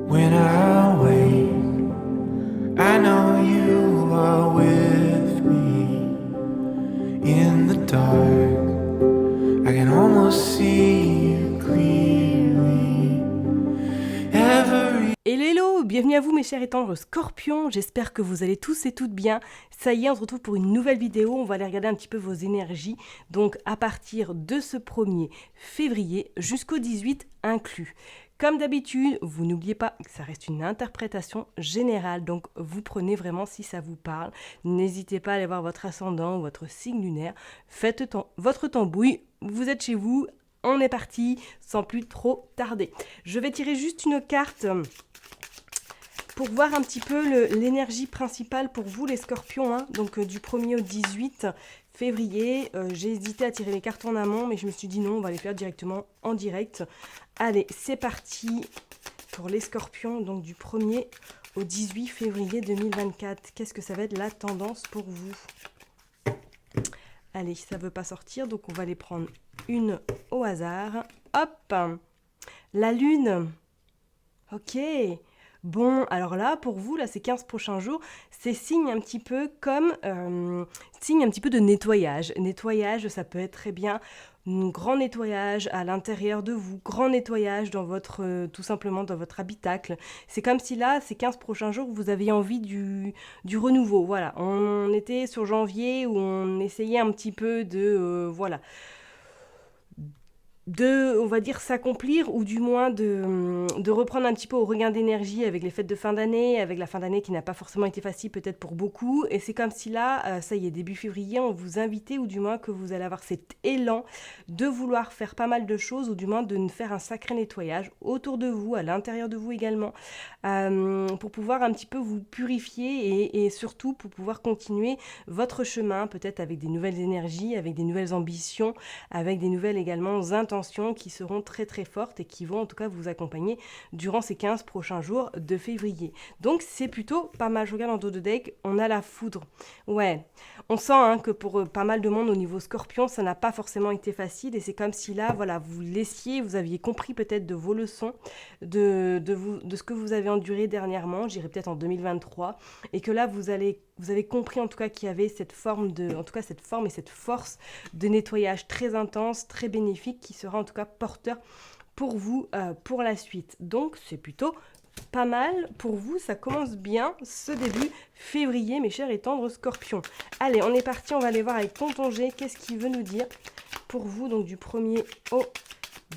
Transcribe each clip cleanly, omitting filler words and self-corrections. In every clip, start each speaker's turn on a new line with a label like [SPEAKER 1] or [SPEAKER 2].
[SPEAKER 1] When I wake, I know you are with me. In the dark, I can almost see you clearly.
[SPEAKER 2] Hello, hello, bienvenue à vous mes chers et tendres scorpions, j'espère que vous allez tous et toutes bien. Ça y est, on se retrouve pour une nouvelle vidéo, on va aller regarder un petit peu vos énergies. Donc à partir de ce 1er février jusqu'au 18 inclus. Comme d'habitude, vous n'oubliez pas que ça reste une interprétation générale, donc vous prenez vraiment si ça vous parle. N'hésitez pas à aller voir votre ascendant, votre signe lunaire, faites votre tambouille, vous êtes chez vous. On est parti, sans plus trop tarder. Je vais tirer juste une carte pour voir un petit peu l'énergie principale pour vous les scorpions, hein. Donc du 1er au 18 février. J'ai hésité à tirer les cartes en amont, mais je me suis dit non, on va les faire directement en direct. Allez, c'est parti pour les scorpions, donc du 1er au 18 février 2024. Qu'est-ce que ça va être la tendance pour vous ? Allez, ça ne veut pas sortir, donc on va les prendre une au hasard. Hop, la lune. Ok. Bon, alors là, pour vous, là, ces 15 prochains jours, c'est signe un petit peu comme signe un petit peu de nettoyage. Nettoyage, ça peut être très bien un grand nettoyage à l'intérieur de vous, grand nettoyage dans votre, tout simplement dans votre habitacle. C'est comme si là, ces 15 prochains jours, vous aviez envie du renouveau. Voilà, on était sur janvier où on essayait un petit peu de, voilà, on va dire, s'accomplir, ou du moins de reprendre un petit peu au regain d'énergie avec les fêtes de fin d'année, avec la fin d'année qui n'a pas forcément été facile peut-être pour beaucoup. Et c'est comme si là, ça y est, début février, on vous invitait, ou du moins que vous allez avoir cet élan de vouloir faire pas mal de choses, ou du moins de faire un sacré nettoyage autour de vous, à l'intérieur de vous également, pour pouvoir un petit peu vous purifier et surtout pour pouvoir continuer votre chemin, peut-être avec des nouvelles énergies, avec des nouvelles ambitions, avec des nouvelles également intentions qui seront très très fortes et qui vont en tout cas vous accompagner durant ces 15 prochains jours de février. Donc c'est plutôt pas mal. Je regarde en dos de deck, on a la foudre. Ouais, on sent que pour pas mal de monde au niveau scorpion, ça n'a pas forcément été facile, et c'est comme si là, voilà, vous aviez compris peut-être de vos leçons, de ce que vous avez enduré dernièrement, j'irai peut-être en 2023, et que là vous avez compris en tout cas qu'il y avait cette forme et cette force de nettoyage très intense, très bénéfique, qui sera en tout cas porteur pour vous pour la suite. Donc c'est plutôt pas mal pour vous, ça commence bien ce début février, mes chers et tendres scorpions. Allez, on est parti, on va aller voir avec Tonton G, qu'est-ce qu'il veut nous dire pour vous, donc du 1er au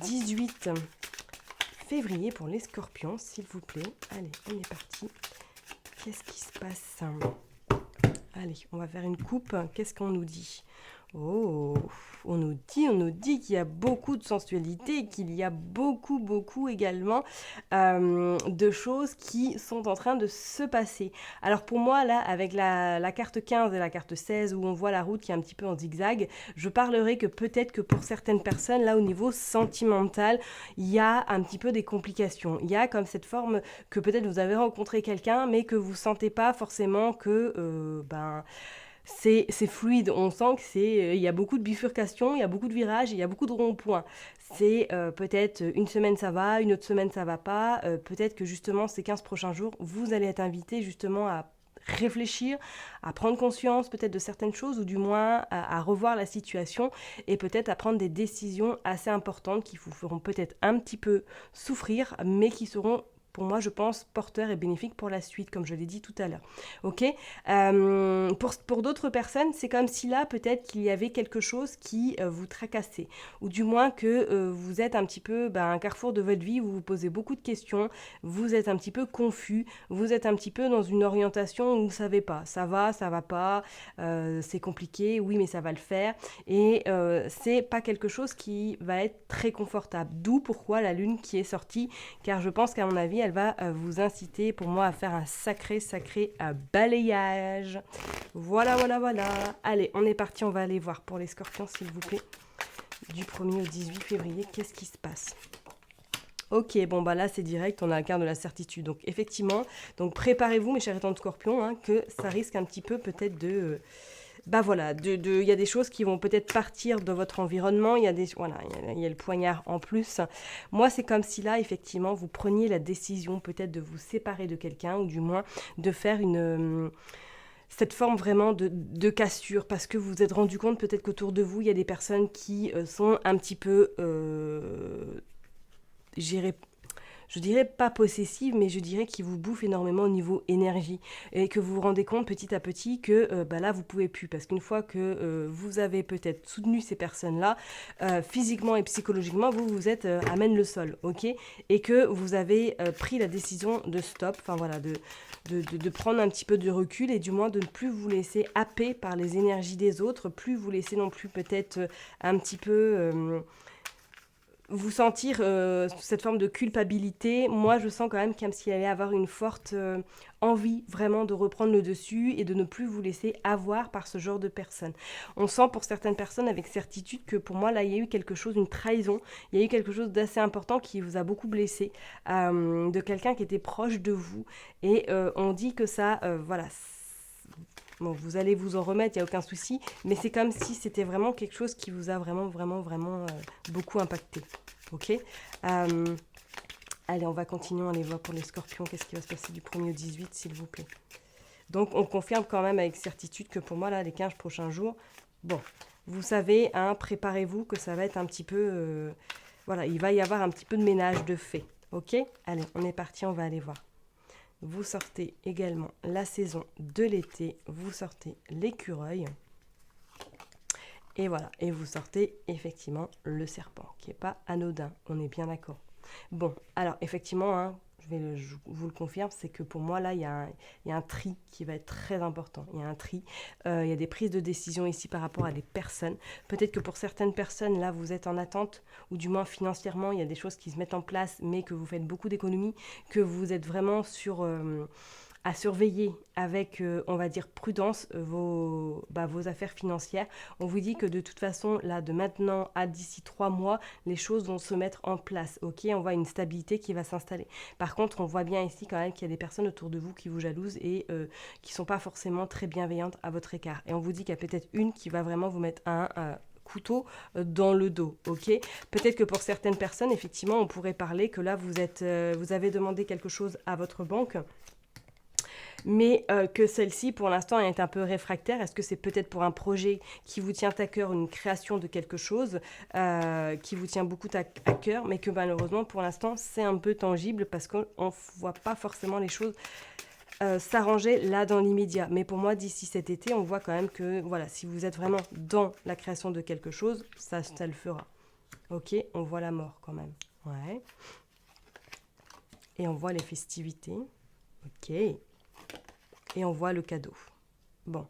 [SPEAKER 2] 18 février pour les scorpions, s'il vous plaît. Allez, on est parti. Qu'est-ce qui se passe ? Allez, on va faire une coupe. Qu'est-ce qu'on nous dit ? Oh, on nous dit qu'il y a beaucoup de sensualité, qu'il y a beaucoup également de choses qui sont en train de se passer. Alors pour moi, là, avec la carte 15 et la carte 16, où on voit la route qui est un petit peu en zigzag, je parlerai que peut-être que pour certaines personnes, là, au niveau sentimental, il y a un petit peu des complications. Il y a comme cette forme que peut-être vous avez rencontré quelqu'un, mais que vous ne sentez pas forcément que... c'est fluide, on sent que il y a beaucoup de bifurcations, il y a beaucoup de virages, il y a beaucoup de ronds-points. C'est peut-être une semaine ça va, une autre semaine ça va pas, peut-être que justement ces 15 prochains jours, vous allez être invité justement à réfléchir, à prendre conscience peut-être de certaines choses, ou du moins à revoir la situation, et peut-être à prendre des décisions assez importantes qui vous feront peut-être un petit peu souffrir, mais qui seront, pour moi, je pense, porteur et bénéfique pour la suite, comme je l'ai dit tout à l'heure. Ok, pour d'autres personnes, c'est comme si là, peut-être qu'il y avait quelque chose qui vous tracassait, ou du moins que vous êtes un petit peu à un carrefour de votre vie, où vous vous posez beaucoup de questions, vous êtes un petit peu confus, vous êtes un petit peu dans une orientation où vous ne savez pas, ça va pas, c'est compliqué, oui, mais ça va le faire, et c'est pas quelque chose qui va être très confortable. D'où pourquoi la lune qui est sortie, car je pense qu'à mon avis, elle va vous inciter, pour moi, à faire un sacré balayage. Voilà. Allez, on est parti, on va aller voir pour les scorpions, s'il vous plaît. Du 1er au 18 février, qu'est-ce qui se passe ? Ok, bon là c'est direct, on a la carte de la certitude. Donc effectivement, donc préparez-vous mes chers étendres scorpions, que ça risque un petit peu peut-être bah voilà, il y a des choses qui vont peut-être partir de votre environnement, il y a il y a le poignard en plus. Moi, c'est comme si là, effectivement, vous preniez la décision peut-être de vous séparer de quelqu'un, ou du moins de faire cette forme vraiment de cassure, parce que vous vous êtes rendu compte peut-être qu'autour de vous, il y a des personnes qui sont un petit peu, je dirais pas possessive, mais je dirais qu'il vous bouffe énormément au niveau énergie, et que vous vous rendez compte petit à petit que bah là vous pouvez plus, parce qu'une fois que vous avez peut-être soutenu ces personnes-là, physiquement et psychologiquement, vous vous êtes amène le sol, ok, et que vous avez pris la décision de stop, enfin voilà, de prendre un petit peu de recul, et du moins de ne plus vous laisser happer par les énergies des autres, plus vous laisser non plus peut-être un petit peu vous sentir cette forme de culpabilité. Moi, je sens quand même comme s'il allait avoir une forte envie vraiment de reprendre le dessus et de ne plus vous laisser avoir par ce genre de personnes. On sent pour certaines personnes avec certitude que pour moi, là, il y a eu quelque chose, une trahison, il y a eu quelque chose d'assez important qui vous a beaucoup blessé, de quelqu'un qui était proche de vous. Et on dit que ça, voilà, bon, vous allez vous en remettre, il n'y a aucun souci, mais c'est comme si c'était vraiment quelque chose qui vous a vraiment beaucoup impacté. Ok. Allez, on va continuer, on les voit pour les scorpions. Qu'est-ce qui va se passer du 1er au 18, s'il vous plaît? Donc, on confirme quand même avec certitude que pour moi, là, les 15 prochains jours, bon, vous savez, hein, préparez-vous que ça va être un petit peu... voilà, il va y avoir un petit peu de ménage de fait. Ok. Allez, on est parti, on va aller voir. Vous sortez également la saison de l'été, vous sortez l'écureuil, et voilà, et vous sortez effectivement le serpent, qui n'est pas anodin, on est bien d'accord. Bon, alors effectivement, hein, je vous le confirme, c'est que pour moi là, il y a un tri qui va être très important. Il y a un tri, il y a des prises de décision ici par rapport à des personnes. Peut-être que pour certaines personnes, là, vous êtes en attente, ou du moins financièrement, il y a des choses qui se mettent en place, mais que vous faites beaucoup d'économies, que vous êtes vraiment à surveiller avec, on va dire, prudence vos affaires financières. On vous dit que de toute façon, là, de maintenant à d'ici 3 mois, les choses vont se mettre en place. Ok, on voit une stabilité qui va s'installer. Par contre, on voit bien ici quand même qu'il y a des personnes autour de vous qui vous jalousent et qui ne sont pas forcément très bienveillantes à votre écart. Et on vous dit qu'il y a peut-être une qui va vraiment vous mettre un couteau dans le dos, ok. Peut-être que pour certaines personnes, effectivement, on pourrait parler que là, vous avez demandé quelque chose à votre banque, mais que celle-ci, pour l'instant, est un peu réfractaire. Est-ce que c'est peut-être pour un projet qui vous tient à cœur, une création de quelque chose qui vous tient beaucoup à cœur, mais que malheureusement, pour l'instant, c'est un peu tangible parce qu'on ne voit pas forcément les choses s'arranger là dans l'immédiat. Mais pour moi, d'ici cet été, on voit quand même que, voilà, si vous êtes vraiment dans la création de quelque chose, ça le fera. Ok, on voit la mort quand même. Ouais. Et on voit les festivités. Ok. Et on voit le cadeau. Bon.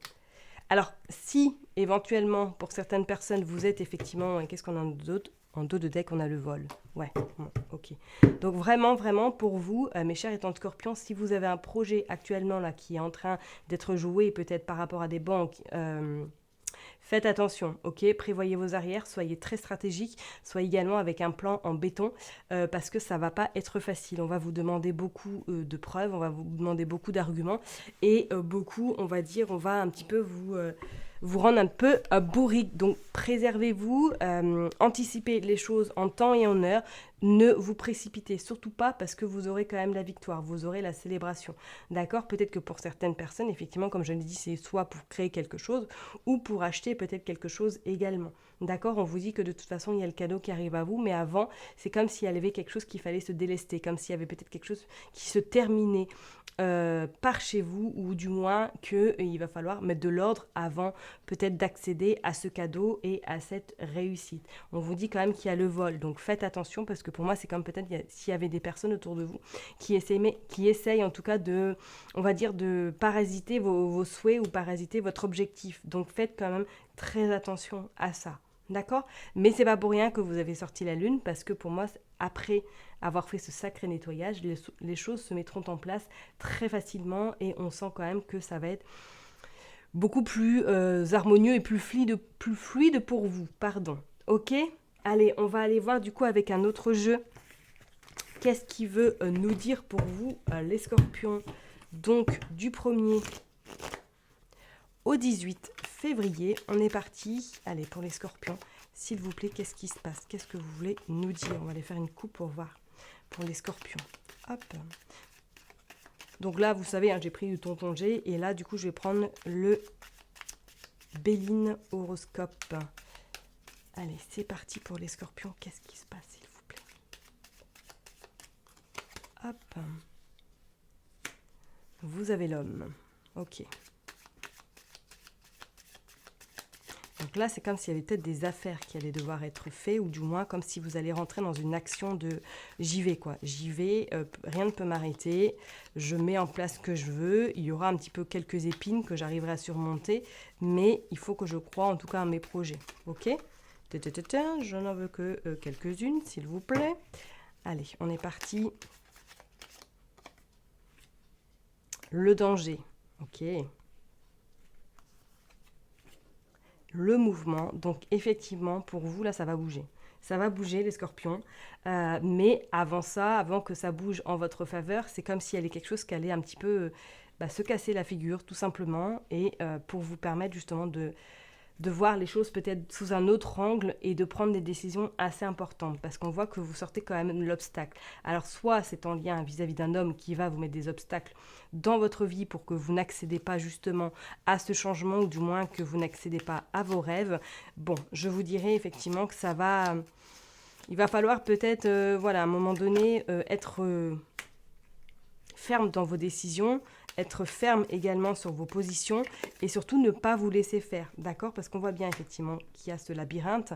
[SPEAKER 2] Alors, si éventuellement, pour certaines personnes, vous êtes effectivement... Qu'est-ce qu'on a d'autre? En dos de deck, on a le vol. Ouais, bon, ok. Donc vraiment, pour vous, mes chers étant de Scorpion, si vous avez un projet actuellement là qui est en train d'être joué, peut-être par rapport à des banques... faites attention, ok, prévoyez vos arrières, soyez très stratégique, soyez également avec un plan en béton, parce que ça va pas être facile. On va vous demander beaucoup de preuves, on va vous demander beaucoup d'arguments, et beaucoup, on va dire, on va un petit peu vous rendre un peu bourrique. Donc préservez-vous, anticipez les choses en temps et en heure, ne vous précipitez surtout pas parce que vous aurez quand même la victoire, vous aurez la célébration, d'accord? Peut-être que pour certaines personnes, effectivement, comme je l'ai dit, c'est soit pour créer quelque chose ou pour acheter peut-être quelque chose également, d'accord? On vous dit que de toute façon, il y a le cadeau qui arrive à vous, mais avant, c'est comme s'il y avait quelque chose qu'il fallait se délester, comme s'il y avait peut-être quelque chose qui se terminait par chez vous, ou du moins qu'il va falloir mettre de l'ordre avant peut-être d'accéder à ce cadeau et à cette réussite. On vous dit quand même qu'il y a le vol, donc faites attention parce que pour moi c'est comme peut-être s'il y avait des personnes autour de vous qui essayent en tout cas de, on va dire, de parasiter vos souhaits ou parasiter votre objectif. Donc faites quand même très attention à ça. D'accord? Mais c'est pas pour rien que vous avez sorti la lune, parce que pour moi, après avoir fait ce sacré nettoyage, les choses se mettront en place très facilement et on sent quand même que ça va être beaucoup plus harmonieux et plus fluide pour vous. Pardon. Ok? Allez, on va aller voir du coup avec un autre jeu. Qu'est-ce qui veut nous dire pour vous, les scorpions? Donc, du 1er au 18 février. On est parti. Allez, pour les scorpions, s'il vous plaît, qu'est-ce qui se passe? Qu'est-ce que vous voulez nous dire? On va aller faire une coupe pour voir. Pour les scorpions. Hop. Donc là, vous savez, j'ai pris le tonton G. Et là, du coup, je vais prendre le Béline horoscope. Allez, c'est parti pour les scorpions. Qu'est-ce qui se passe, s'il vous plaît? Hop. Vous avez l'homme. Ok. Donc là, c'est comme s'il y avait peut-être des affaires qui allaient devoir être faites, ou du moins comme si vous allez rentrer dans une action de j'y vais, quoi. J'y vais, rien ne peut m'arrêter, je mets en place ce que je veux, il y aura un petit peu quelques épines que j'arriverai à surmonter, mais il faut que je croie en tout cas à mes projets. Ok? Je n'en veux que quelques-unes, s'il vous plaît. Allez, on est parti. Le danger. Ok. Le mouvement, donc effectivement, pour vous, là, ça va bouger. Ça va bouger, les scorpions. Mais avant ça, avant que ça bouge en votre faveur, c'est comme s'il y avait quelque chose qui allait un petit peu se casser la figure, tout simplement, et pour vous permettre justement de voir les choses peut-être sous un autre angle et de prendre des décisions assez importantes, parce qu'on voit que vous sortez quand même de l'obstacle. Alors soit c'est en lien vis-à-vis d'un homme qui va vous mettre des obstacles dans votre vie pour que vous n'accédez pas justement à ce changement, ou du moins que vous n'accédez pas à vos rêves. Bon, je vous dirais effectivement que ça va... Il va falloir peut-être, à un moment donné, être ferme dans vos décisions, être ferme également sur vos positions et surtout ne pas vous laisser faire, d'accord? Parce qu'on voit bien effectivement qu'il y a ce labyrinthe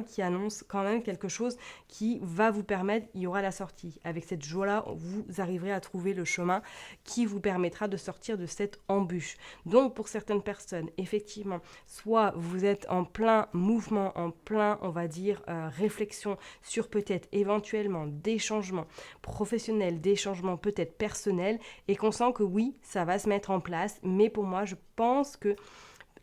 [SPEAKER 2] qui annonce quand même quelque chose qui va vous permettre, il y aura la sortie. Avec cette joie-là, vous arriverez à trouver le chemin qui vous permettra de sortir de cette embûche. Donc pour certaines personnes, effectivement, soit vous êtes en plein mouvement, en plein, on va dire, réflexion sur peut-être éventuellement des changements professionnels, des changements peut-être personnels, et qu'on sent que oui, ça va se mettre en place, mais pour moi, je pense que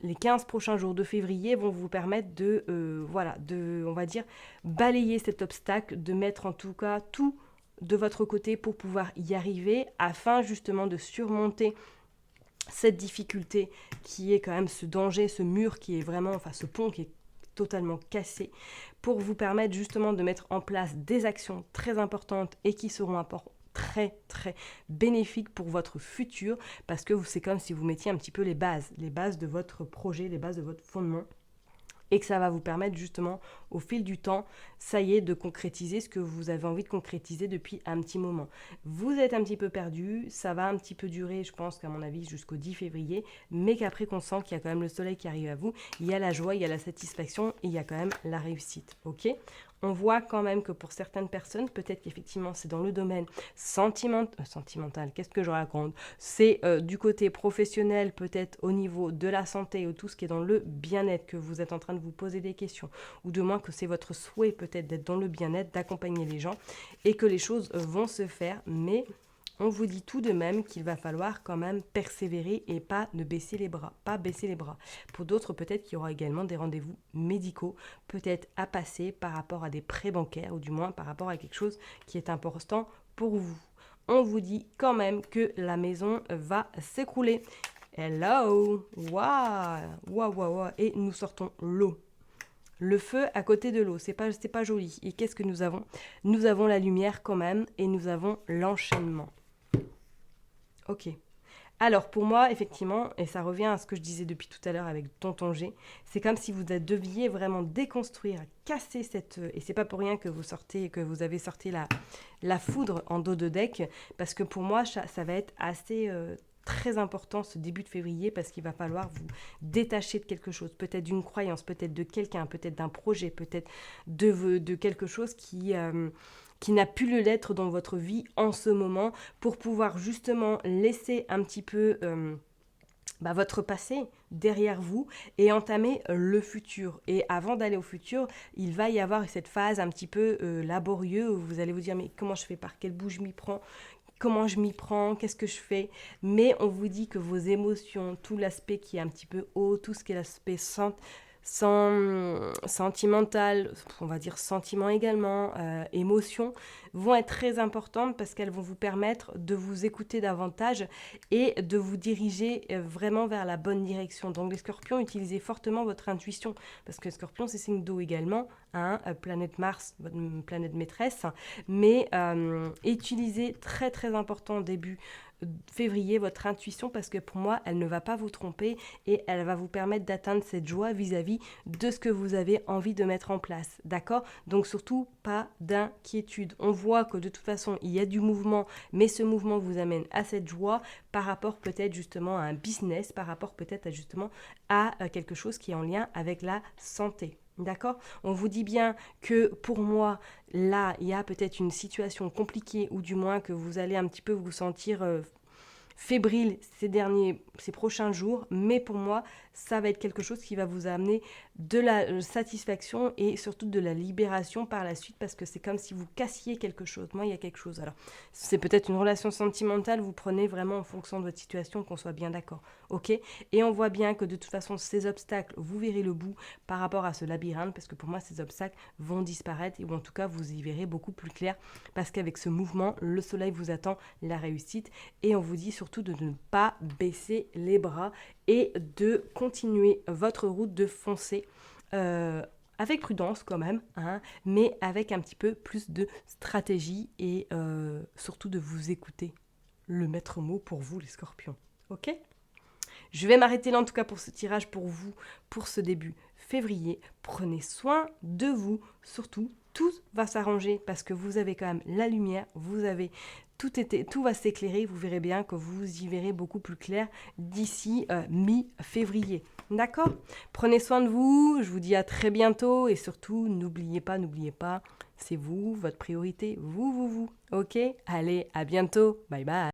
[SPEAKER 2] les 15 prochains jours de février vont vous permettre de, on va dire, balayer cet obstacle, de mettre en tout cas tout de votre côté pour pouvoir y arriver, afin justement de surmonter cette difficulté qui est quand même ce danger, ce mur qui est vraiment, ce pont qui est totalement cassé, pour vous permettre justement de mettre en place des actions très importantes et qui seront très très bénéfiques pour votre futur, parce que c'est comme si vous mettiez un petit peu les bases de votre projet, les bases de votre fondement, et que ça va vous permettre justement au fil du temps, ça y est, de concrétiser ce que vous avez envie de concrétiser depuis un petit moment. Vous êtes un petit peu perdu, ça va un petit peu durer, je pense qu'à mon avis jusqu'au 10 février, mais qu'après qu'on sent qu'il y a quand même le soleil qui arrive à vous, il y a la joie, il y a la satisfaction et il y a quand même la réussite, ok? On voit quand même que pour certaines personnes, peut-être qu'effectivement c'est dans le domaine sentimental, qu'est-ce que je raconte? C'est du côté professionnel, peut-être au niveau de la santé ou tout ce qui est dans le bien-être, que vous êtes en train de vous poser des questions, ou de moins que c'est votre souhait peut-être d'être dans le bien-être, d'accompagner les gens, et que les choses vont se faire, mais on vous dit tout de même qu'il va falloir quand même persévérer et pas baisser les bras. Pour d'autres, peut-être qu'il y aura également des rendez-vous médicaux, peut-être à passer par rapport à des prêts bancaires, ou du moins par rapport à quelque chose qui est important pour vous. On vous dit quand même que la maison va s'écrouler. Hello! Waouh! Et nous sortons l'eau. Le feu à côté de l'eau, c'est pas joli. Et qu'est-ce que nous avons? Nous avons la lumière quand même, et nous avons l'enchaînement. Ok. Alors pour moi, effectivement, et ça revient à ce que je disais depuis tout à l'heure avec Tonton G, c'est comme si vous deviez vraiment déconstruire, casser cette... Et c'est pas pour rien que vous avez sorti la foudre en dos de deck, parce que pour moi, ça va être assez... très important ce début de février, parce qu'il va falloir vous détacher de quelque chose, peut-être d'une croyance, peut-être de quelqu'un, peut-être d'un projet, peut-être de quelque chose qui n'a plus le l'être dans votre vie en ce moment, pour pouvoir justement laisser un petit peu votre passé derrière vous et entamer le futur. Et avant d'aller au futur, il va y avoir cette phase un petit peu laborieuse où vous allez vous dire mais comment je fais, par quel bout je m'y prends, comment je m'y prends, qu'est-ce que je fais. Mais on vous dit que vos émotions, tout l'aspect qui est un petit peu haut, tout ce qui est l'aspect sentimental, on va dire sentiment également, émotion, vont être très importantes parce qu'elles vont vous permettre de vous écouter davantage et de vous diriger vraiment vers la bonne direction. Donc les scorpions, utilisez fortement votre intuition parce que scorpion, c'est signe d'eau également, hein, planète Mars, votre planète maîtresse, mais utilisez très très important au début février votre intuition parce que pour moi elle ne va pas vous tromper et elle va vous permettre d'atteindre cette joie vis-à-vis de ce que vous avez envie de mettre en place, d'accord? Donc surtout pas d'inquiétude, on voit que de toute façon il y a du mouvement mais ce mouvement vous amène à cette joie par rapport peut-être justement à un business, par rapport peut-être à quelque chose qui est en lien avec la santé. D'accord? On vous dit bien que pour moi, là, il y a peut-être une situation compliquée ou du moins que vous allez un petit peu vous sentir fébrile ces prochains jours, mais pour moi, ça va être quelque chose qui va vous amener de la satisfaction et surtout de la libération par la suite parce que c'est comme si vous cassiez quelque chose. Moi, il y a quelque chose. Alors, c'est peut-être une relation sentimentale, vous prenez vraiment en fonction de votre situation, qu'on soit bien d'accord. Ok? Et on voit bien que de toute façon, ces obstacles, vous verrez le bout par rapport à ce labyrinthe parce que pour moi, ces obstacles vont disparaître ou en tout cas, vous y verrez beaucoup plus clair parce qu'avec ce mouvement, le soleil vous attend la réussite et on vous dit surtout de ne pas baisser les bras et de continuer votre route, de foncer avec prudence quand même, hein, mais avec un petit peu plus de stratégie et surtout de vous écouter. Le maître mot pour vous les scorpions, ok ? Je vais m'arrêter là en tout cas pour ce tirage pour vous, pour ce début février. Prenez soin de vous, surtout tout va s'arranger parce que vous avez quand même la lumière, vous avez tout va s'éclairer, vous verrez bien que vous y verrez beaucoup plus clair d'ici mi-février. D'accord ? Prenez soin de vous, je vous dis à très bientôt et surtout n'oubliez pas, c'est vous, votre priorité, vous. Ok ? Allez, à bientôt, bye bye.